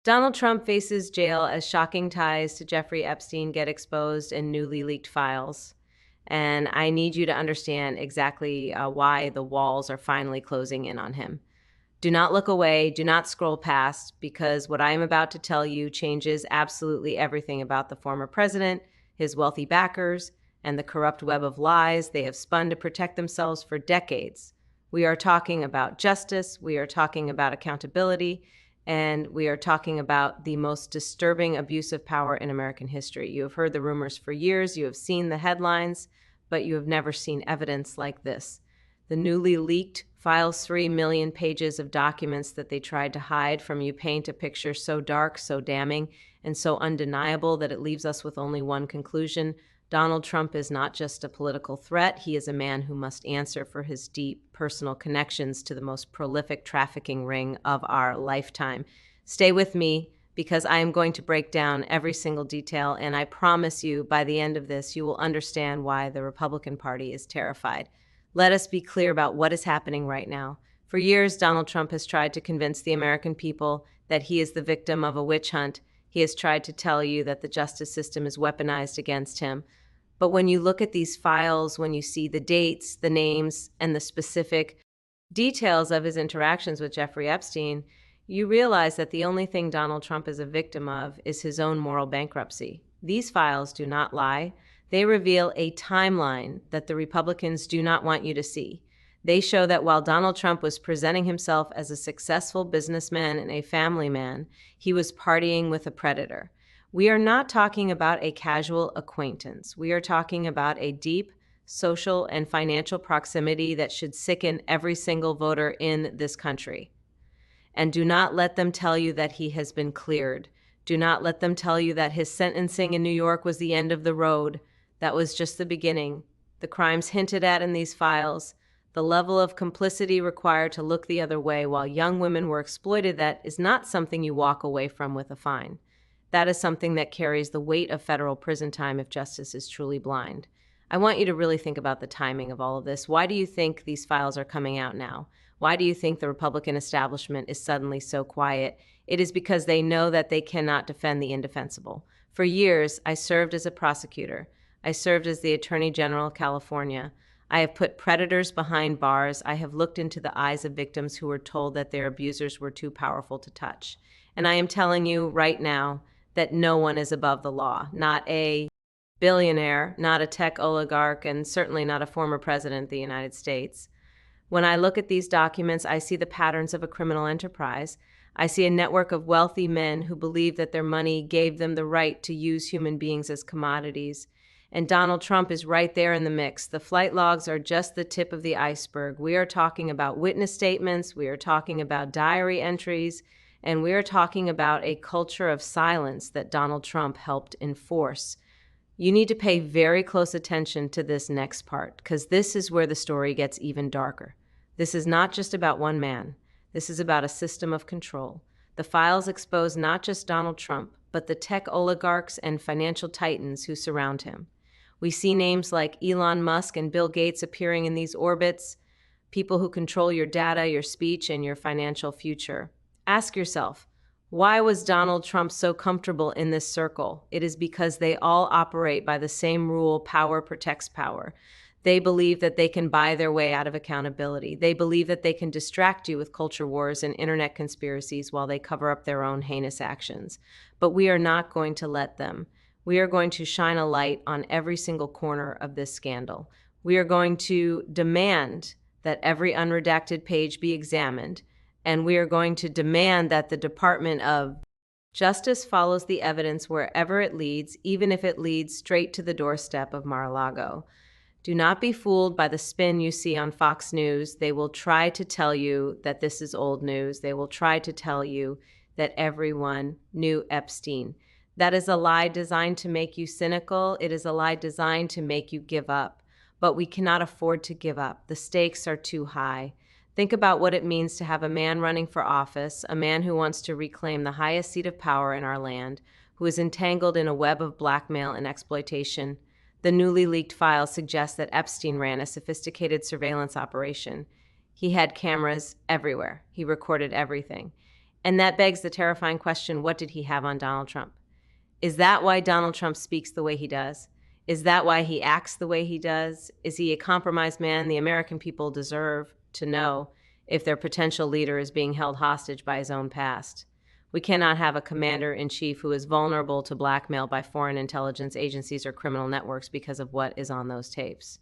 Donald Trump faces jail as shocking ties to Jeffrey Epstein get exposed in newly leaked files. And I need you to understand exactly why the walls are finally closing in on him. Do not look away, do not scroll past, because what I am about to tell you changes absolutely everything about the former president, his wealthy backers, and the corrupt web of lies they have spun to protect themselves for decades. We are talking about justice, we are talking about accountability, and we are talking about the most disturbing abuse of power in American history. You have heard the rumors for years, you have seen the headlines, but you have never seen evidence like this. The newly leaked files 3 million pages of documents that they tried to hide from you paint a picture so dark, so damning, and so undeniable that it leaves us with only one conclusion. Donald Trump is not just a political threat, he is a man who must answer for his deep personal connections to the most prolific trafficking ring of our lifetime. Stay with me because I am going to break down every single detail, and I promise you by the end of this, you will understand why the Republican Party is terrified. Let us be clear about what is happening right now. For years, Donald Trump has tried to convince the American people that he is the victim of a witch hunt. He has tried to tell you that the justice system is weaponized against him. But when you look at these files, when you see the dates, the names, and the specific details of his interactions with Jeffrey Epstein, you realize that the only thing Donald Trump is a victim of is his own moral bankruptcy. These files do not lie. They reveal a timeline that the Republicans do not want you to see. They show that while Donald Trump was presenting himself as a successful businessman and a family man, he was partying with a predator. We are not talking about a casual acquaintance. We are talking about a deep social and financial proximity that should sicken every single voter in this country. And do not let them tell you that he has been cleared. Do not let them tell you that his sentencing in New York was the end of the road. That was just the beginning. The crimes hinted at in these files, the level of complicity required to look the other way while young women were exploited, that is not something you walk away from with a fine. That is something that carries the weight of federal prison time if justice is truly blind. I want you to really think about the timing of all of this. Why do you think these files are coming out now? Why do you think the Republican establishment is suddenly so quiet? It is because they know that they cannot defend the indefensible. For years, I served as a prosecutor. I served as the Attorney General of California. I have put predators behind bars. I have looked into the eyes of victims who were told that their abusers were too powerful to touch. And I am telling you right now that no one is above the law, not a billionaire, not a tech oligarch, and certainly not a former president of the United States. When I look at these documents, I see the patterns of a criminal enterprise. I see a network of wealthy men who believe that their money gave them the right to use human beings as commodities. And Donald Trump is right there in the mix. The flight logs are just the tip of the iceberg. We are talking about witness statements, we are talking about diary entries, and we are talking about a culture of silence that Donald Trump helped enforce. You need to pay very close attention to this next part, because this is where the story gets even darker. This is not just about one man. This is about a system of control. The files expose not just Donald Trump, but the tech oligarchs and financial titans who surround him. We see names like Elon Musk and Bill Gates appearing in these orbits, people who control your data, your speech, and your financial future. Ask yourself, why was Donald Trump so comfortable in this circle? It is because they all operate by the same rule: power protects power. They believe that they can buy their way out of accountability. They believe that they can distract you with culture wars and internet conspiracies while they cover up their own heinous actions. But we are not going to let them. We are going to shine a light on every single corner of this scandal. We are going to demand that every unredacted page be examined, and we are going to demand that the Department of Justice follows the evidence wherever it leads, even if it leads straight to the doorstep of Mar-a-Lago. Do not be fooled by the spin you see on Fox News. They will try to tell you that this is old news. They will try to tell you that everyone knew Epstein. That is a lie designed to make you cynical. It is a lie designed to make you give up. But we cannot afford to give up. The stakes are too high. Think about what it means to have a man running for office, a man who wants to reclaim the highest seat of power in our land, who is entangled in a web of blackmail and exploitation. The newly leaked files suggest that Epstein ran a sophisticated surveillance operation. He had cameras everywhere. He recorded everything. And that begs the terrifying question, what did he have on Donald Trump? Is that why Donald Trump speaks the way he does? Is that why he acts the way he does? Is he a compromised man? The American people deserve to know if their potential leader is being held hostage by his own past. We cannot have a commander-in-chief who is vulnerable to blackmail by foreign intelligence agencies or criminal networks because of what is on those tapes.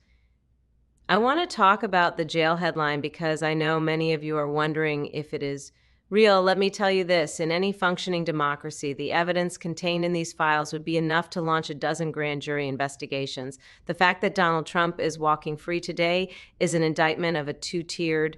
I want to talk about the jail headline because I know many of you are wondering if it is real. Let me tell you this. In any functioning democracy, the evidence contained in these files would be enough to launch a dozen grand jury investigations. The fact that Donald Trump is walking free today is an indictment of a two-tiered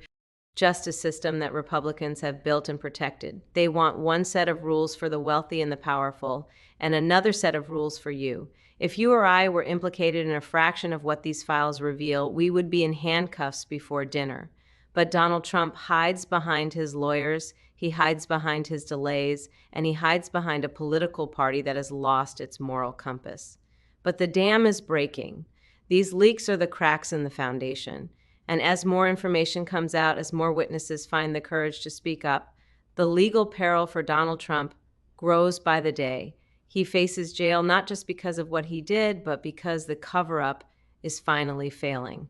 justice system that Republicans have built and protected. They want one set of rules for the wealthy and the powerful, and another set of rules for you. If you or I were implicated in a fraction of what these files reveal, we would be in handcuffs before dinner. But Donald Trump hides behind his lawyers, he hides behind his delays, and he hides behind a political party that has lost its moral compass. But the dam is breaking. These leaks are the cracks in the foundation. And as more information comes out, as more witnesses find the courage to speak up, the legal peril for Donald Trump grows by the day. He faces jail not just because of what he did, but because the cover-up is finally failing.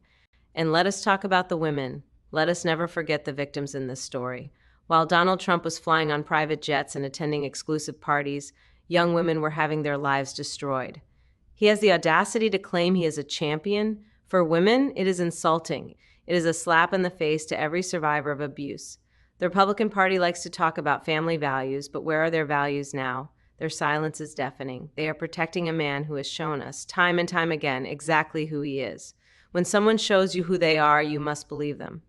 And let us talk about the women. Let us never forget the victims in this story. While Donald Trump was flying on private jets and attending exclusive parties, young women were having their lives destroyed. He has the audacity to claim he is a champion. For women, it is insulting. It is a slap in the face to every survivor of abuse. The Republican Party likes to talk about family values, but where are their values now? Their silence is deafening. They are protecting a man who has shown us, time and time again, exactly who he is. When someone shows you who they are, you must believe them.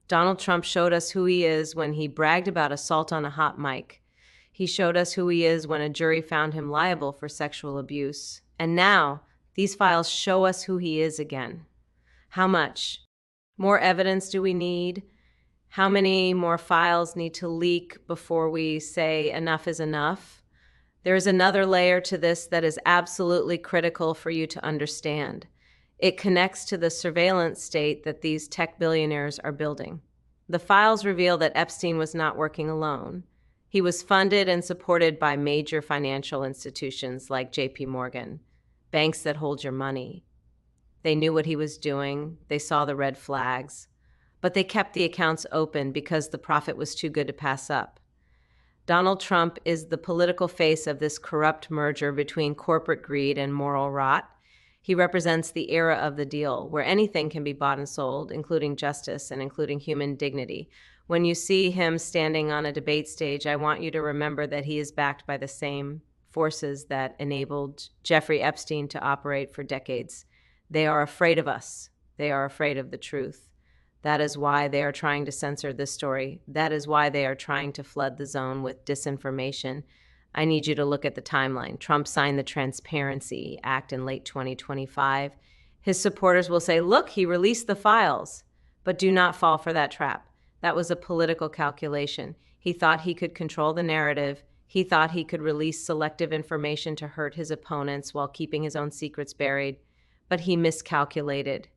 Donald Trump showed us who he is when he bragged about assault on a hot mic. He showed us who he is when a jury found him liable for sexual abuse. And now, these files show us who he is again. How much more evidence do we need? How many more files need to leak before we say enough is enough? There is another layer to this that is absolutely critical for you to understand. It connects to the surveillance state that these tech billionaires are building. The files reveal that Epstein was not working alone. He was funded and supported by major financial institutions like JP Morgan, banks that hold your money. They knew what he was doing. They saw the red flags. But they kept the accounts open because the profit was too good to pass up. Donald Trump is the political face of this corrupt merger between corporate greed and moral rot. He represents the era of the deal, where anything can be bought and sold, including justice and including human dignity. When you see him standing on a debate stage, I want you to remember that he is backed by the same forces that enabled Jeffrey Epstein to operate for decades. They are afraid of us. They are afraid of the truth. That is why they are trying to censor this story. That is why they are trying to flood the zone with disinformation. I need you to look at the timeline. Trump signed the Transparency Act in late 2025. His supporters will say, look, he released the files. But do not fall for that trap. That was a political calculation. He thought he could control the narrative. He thought he could release selective information to hurt his opponents while keeping his own secrets buried. But he miscalculated.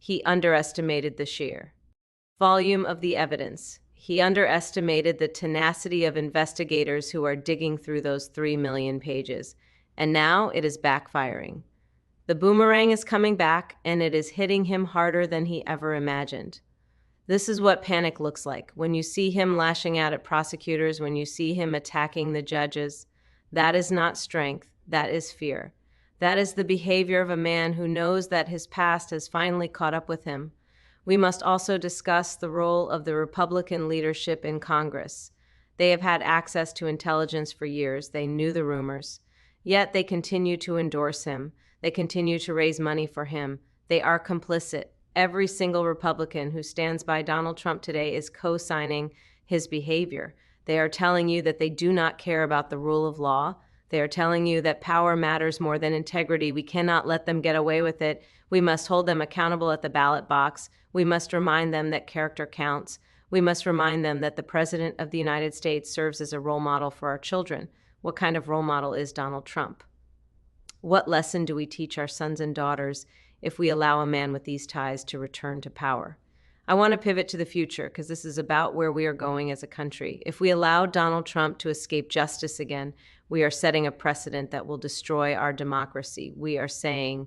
He underestimated the sheer volume of the evidence. He underestimated the tenacity of investigators who are digging through those 3 million pages. And now it is backfiring. The boomerang is coming back, and it is hitting him harder than he ever imagined. This is what panic looks like. When you see him lashing out at prosecutors, when you see him attacking the judges, that is not strength, that is fear. That is the behavior of a man who knows that his past has finally caught up with him. We must also discuss the role of the Republican leadership in Congress. They have had access to intelligence for years. They knew the rumors. Yet they continue to endorse him. They continue to raise money for him. They are complicit. Every single Republican who stands by Donald Trump today is co-signing his behavior. They are telling you that they do not care about the rule of law. They are telling you that power matters more than integrity. We cannot let them get away with it. We must hold them accountable at the ballot box. We must remind them that character counts. We must remind them that the President of the United States serves as a role model for our children. What kind of role model is Donald Trump? What lesson do we teach our sons and daughters if we allow a man with these ties to return to power? I want to pivot to the future because this is about where we are going as a country. If we allow Donald Trump to escape justice again, we are setting a precedent that will destroy our democracy. We are saying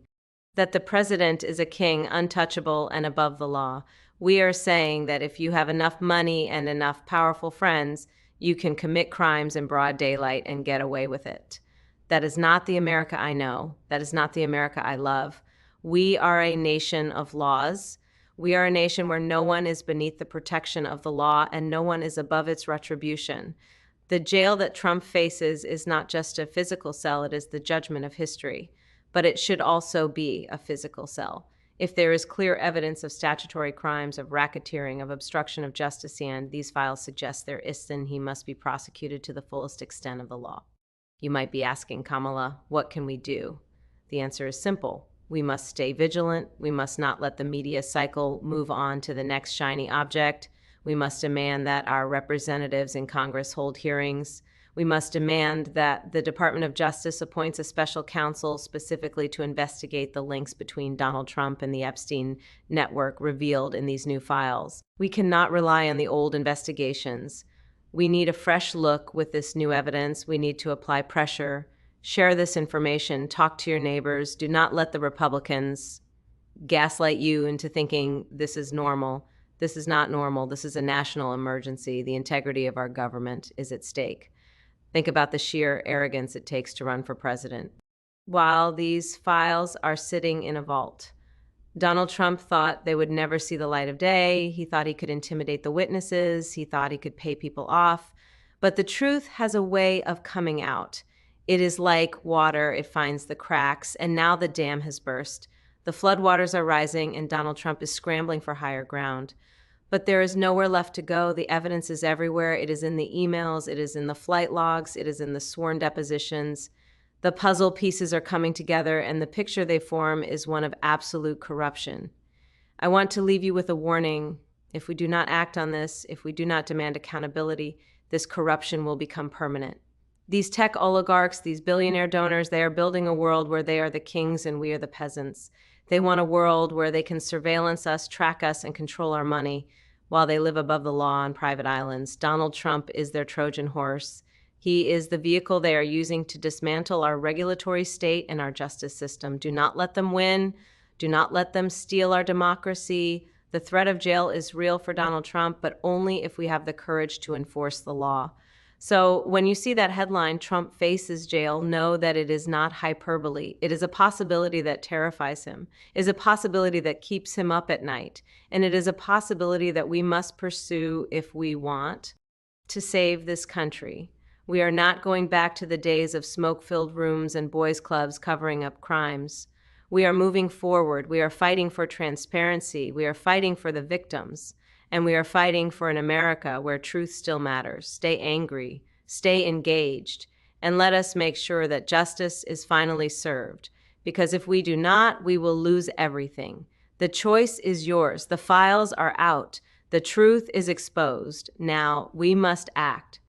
that the president is a king, untouchable and above the law. We are saying that if you have enough money and enough powerful friends, you can commit crimes in broad daylight and get away with it. That is not the America I know. That is not the America I love. We are a nation of laws. We are a nation where no one is beneath the protection of the law and no one is above its retribution. The jail that Trump faces is not just a physical cell, it is the judgment of history. But it should also be a physical cell. If there is clear evidence of statutory crimes, of racketeering, of obstruction of justice, and these files suggest there is, then he must be prosecuted to the fullest extent of the law. You might be asking, Kamala, what can we do? The answer is simple. We must stay vigilant. We must not let the media cycle move on to the next shiny object. We must demand that our representatives in Congress hold hearings. We must demand that the Department of Justice appoints a special counsel specifically to investigate the links between Donald Trump and the Epstein network revealed in these new files. We cannot rely on the old investigations. We need a fresh look with this new evidence. We need to apply pressure. Share this information. Talk to your neighbors. Do not let the Republicans gaslight you into thinking this is normal. This is not normal. This is a national emergency. The integrity of our government is at stake. Think about the sheer arrogance it takes to run for president. While these files are sitting in a vault, Donald Trump thought they would never see the light of day. He thought he could intimidate the witnesses. He thought he could pay people off. But the truth has a way of coming out. It is like water. It finds the cracks, and now the dam has burst. The floodwaters are rising, and Donald Trump is scrambling for higher ground. But there is nowhere left to go. The evidence is everywhere. It is in the emails. It is in the flight logs. It is in the sworn depositions. The puzzle pieces are coming together, and the picture they form is one of absolute corruption. I want to leave you with a warning. If we do not act on this, if we do not demand accountability, this corruption will become permanent. These tech oligarchs, these billionaire donors, they are building a world where they are the kings and we are the peasants. They want a world where they can surveillance us, track us, and control our money while they live above the law on private islands. Donald Trump is their Trojan horse. He is the vehicle they are using to dismantle our regulatory state and our justice system. Do not let them win. Do not let them steal our democracy. The threat of jail is real for Donald Trump, but only if we have the courage to enforce the law. So when you see that headline, Trump faces jail, know that it is not hyperbole. It is a possibility that terrifies him. It is a possibility that keeps him up at night. And it is a possibility that we must pursue if we want to save this country. We are not going back to the days of smoke-filled rooms and boys' clubs covering up crimes. We are moving forward. We are fighting for transparency. We are fighting for the victims. And we are fighting for an America where truth still matters. Stay angry, stay engaged, and let us make sure that justice is finally served. Because if we do not, we will lose everything. The choice is yours. The files are out. The truth is exposed. Now we must act.